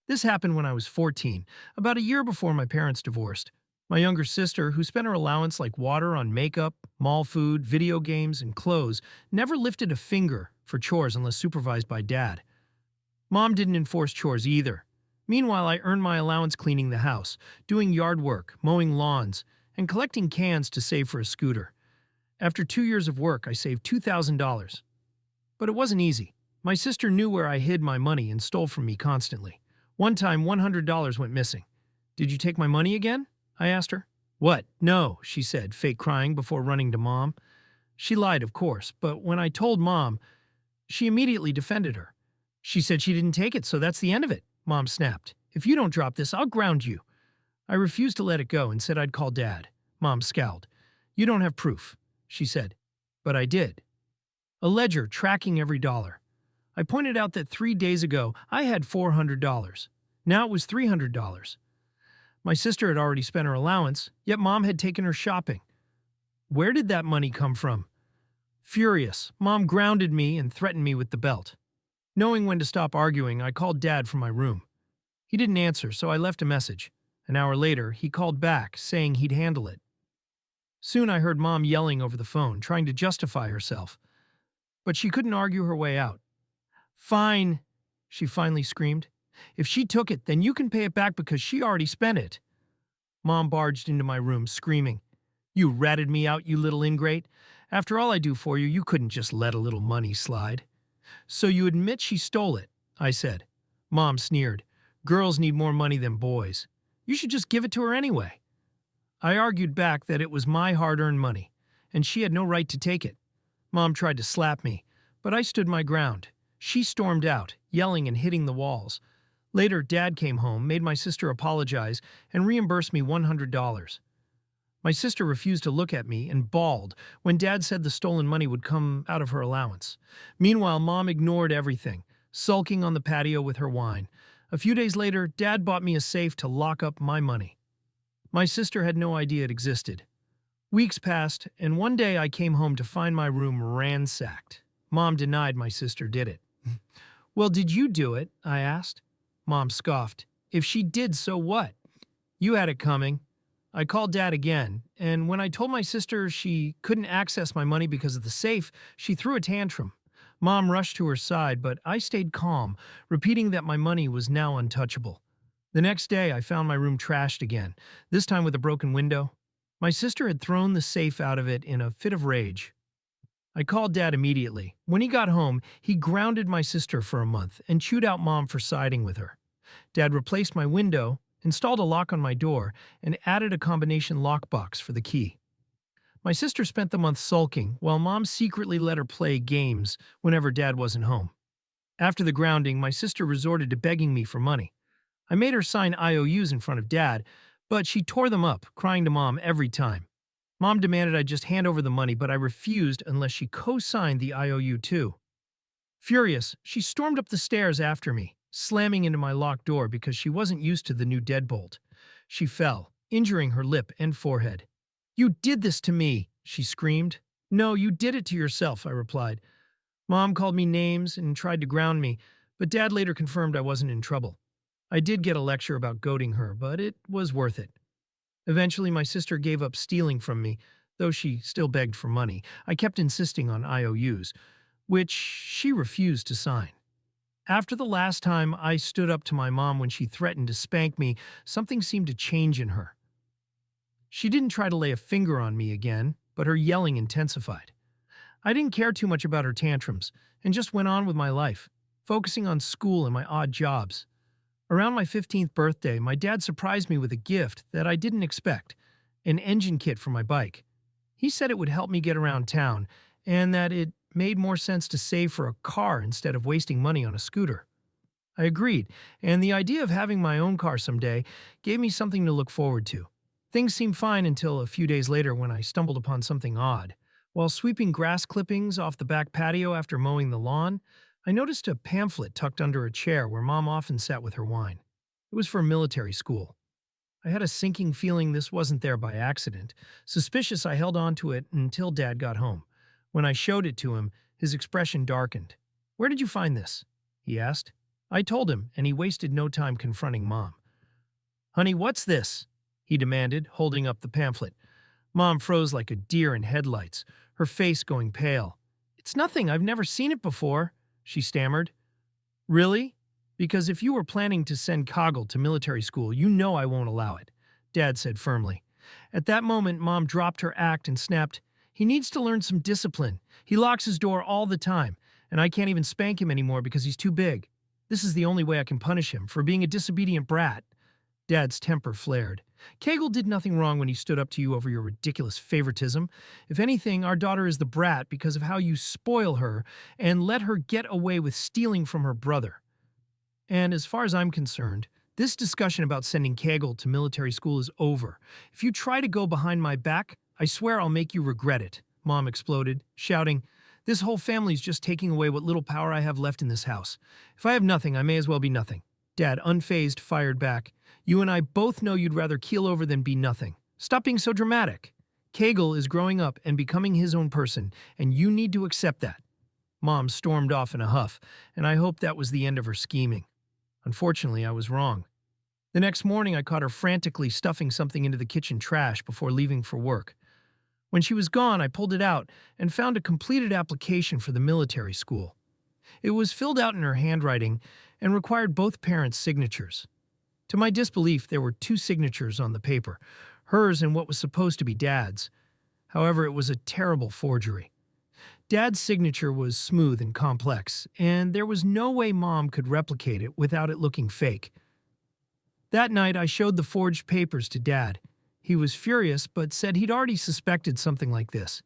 This happened when I was 14, about a year before my parents divorced. My younger sister, who spent her allowance like water on makeup, mall food, video games, and clothes, never lifted a finger for chores unless supervised by dad. Mom didn't enforce chores either. Meanwhile, I earned my allowance cleaning the house, doing yard work, mowing lawns, and collecting cans to save for a scooter. After 2 years of work, I saved $2,000. But it wasn't easy. My sister knew where I hid my money and stole from me constantly. One time, $100 went missing. "Did you take my money again?" I asked her. "What? No," she said, fake crying before running to Mom. She lied, of course, but when I told Mom, she immediately defended her. "She said she didn't take it, so that's the end of it," Mom snapped. "If you don't drop this, I'll ground you." I refused to let it go and said I'd call Dad. Mom scowled. "You don't have proof," she said. But I did. A ledger tracking every dollar. I pointed out that 3 days ago I had $400. Now it was $300. My sister had already spent her allowance, yet Mom had taken her shopping. Where did that money come from? Furious, Mom grounded me and threatened me with the belt. Knowing when to stop arguing, I called Dad from my room. He didn't answer, so I left a message. An hour later, he called back, saying he'd handle it. Soon I heard Mom yelling over the phone, trying to justify herself. But she couldn't argue her way out. "Fine," she finally screamed. "If she took it, then you can pay it back because she already spent it." Mom barged into my room, screaming, "You ratted me out, you little ingrate. After all I do for you, you couldn't just let a little money slide." "So you admit she stole it," I said. Mom sneered. "Girls need more money than boys. You should just give it to her anyway." I argued back that it was my hard-earned money, and she had no right to take it. Mom tried to slap me, but I stood my ground. She stormed out, yelling and hitting the walls. Later, Dad came home, made my sister apologize, and reimbursed me $100. My sister refused to look at me and bawled when Dad said the stolen money would come out of her allowance. Meanwhile, Mom ignored everything, sulking on the patio with her wine. A few days later, Dad bought me a safe to lock up my money. My sister had no idea it existed. Weeks passed, and one day I came home to find my room ransacked. Mom denied my sister did it. "Well, did you do it?" I asked. Mom scoffed. "If she did, so what? You had it coming." I called Dad again, and when I told my sister she couldn't access my money because of the safe, she threw a tantrum. Mom rushed to her side, but I stayed calm, repeating that my money was now untouchable. The next day, I found my room trashed again, this time with a broken window. My sister had thrown the safe out of it in a fit of rage. I called Dad immediately. When he got home, he grounded my sister for a month and chewed out Mom for siding with her. Dad replaced my window, installed a lock on my door, and added a combination lockbox for the key. My sister spent the month sulking, while Mom secretly let her play games whenever Dad wasn't home. After the grounding, my sister resorted to begging me for money. I made her sign IOUs in front of Dad, but she tore them up, crying to Mom every time. Mom demanded I just hand over the money, but I refused unless she co-signed the IOU too. Furious, she stormed up the stairs after me, slamming into my locked door because she wasn't used to the new deadbolt. She fell, injuring her lip and forehead. "You did this to me," she screamed. "No, you did it to yourself," I replied. Mom called me names and tried to ground me, but Dad later confirmed I wasn't in trouble. I did get a lecture about goading her, but it was worth it. Eventually, my sister gave up stealing from me, though she still begged for money. I kept insisting on IOUs, which she refused to sign. After the last time I stood up to my mom when she threatened to spank me, something seemed to change in her. She didn't try to lay a finger on me again, but her yelling intensified. I didn't care too much about her tantrums and just went on with my life, focusing on school and my odd jobs. Around my 15th birthday, my dad surprised me with a gift that I didn't expect, an engine kit for my bike. He said it would help me get around town and that it made more sense to save for a car instead of wasting money on a scooter. I agreed, and the idea of having my own car someday gave me something to look forward to. Things seemed fine until a few days later when I stumbled upon something odd. While sweeping grass clippings off the back patio after mowing the lawn, I noticed a pamphlet tucked under a chair where Mom often sat with her wine. It was for military school. I had a sinking feeling this wasn't there by accident. Suspicious, I held on to it until Dad got home. When I showed it to him, his expression darkened. "Where did you find this?" he asked. I told him, and he wasted no time confronting Mom. Honey, what's this? He demanded, holding up the pamphlet. Mom froze like a deer in headlights, her face going pale. It's nothing, I've never seen it before, she stammered. Really? Because if you were planning to send Kogel to military school, you know I won't allow it, Dad said firmly. At that moment, Mom dropped her act and snapped, He needs to learn some discipline. He locks his door all the time, and I can't even spank him anymore because he's too big. This is the only way I can punish him, for being a disobedient brat. Dad's temper flared. Kegel did nothing wrong when he stood up to you over your ridiculous favoritism. If anything, our daughter is the brat because of how you spoil her and let her get away with stealing from her brother. And as far as I'm concerned, this discussion about sending Kegel to military school is over. If you try to go behind my back, I swear I'll make you regret it, Mom exploded, shouting, This whole family's just taking away what little power I have left in this house. If I have nothing, I may as well be nothing. Dad, unfazed, fired back, You and I both know you'd rather keel over than be nothing. Stop being so dramatic. Kegel is growing up and becoming his own person, and you need to accept that. Mom stormed off in a huff, and I hoped that was the end of her scheming. Unfortunately, I was wrong. The next morning, I caught her frantically stuffing something into the kitchen trash before leaving for work. When she was gone, I pulled it out and found a completed application for the military school. It was filled out in her handwriting and required both parents' signatures. To my disbelief, there were two signatures on the paper, hers and what was supposed to be Dad's. However, it was a terrible forgery. Dad's signature was smooth and complex, and there was no way Mom could replicate it without it looking fake. That night, I showed the forged papers to Dad. He was furious, but said he'd already suspected something like this.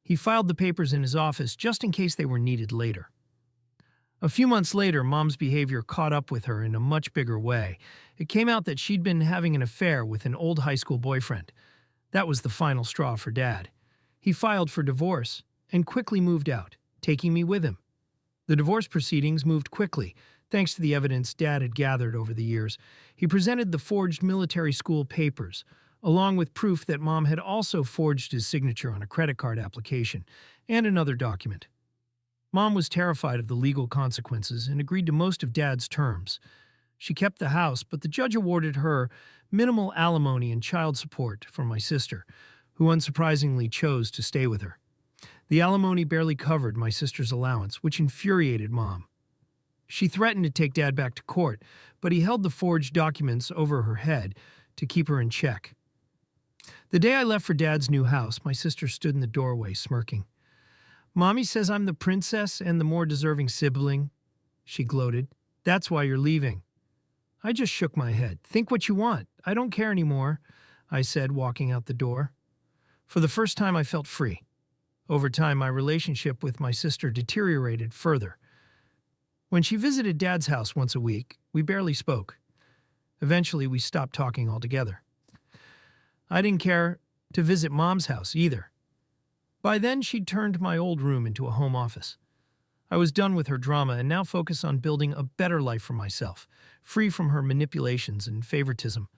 He filed the papers in his office just in case they were needed later. A few months later, Mom's behavior caught up with her in a much bigger way. It came out that she'd been having an affair with an old high school boyfriend. That was the final straw for Dad. He filed for divorce and quickly moved out, taking me with him. The divorce proceedings moved quickly, thanks to the evidence Dad had gathered over the years. He presented the forged military school papers, along with proof that Mom had also forged his signature on a credit card application and another document. Mom was terrified of the legal consequences and agreed to most of Dad's terms. She kept the house, but the judge awarded her minimal alimony and child support from my sister, who unsurprisingly chose to stay with her. The alimony barely covered my sister's allowance, which infuriated Mom. She threatened to take Dad back to court, but he held the forged documents over her head to keep her in check. The day I left for Dad's new house, my sister stood in the doorway, smirking. Mommy says I'm the princess and the more deserving sibling, she gloated. That's why you're leaving. I just shook my head. Think what you want. I don't care anymore, I said, walking out the door. For the first time, I felt free. Over time, my relationship with my sister deteriorated further. When she visited Dad's house once a week, we barely spoke. Eventually, we stopped talking altogether. I didn't care to visit Mom's house either. By then, she'd turned my old room into a home office. I was done with her drama and now focused on building a better life for myself, free from her manipulations and favoritism.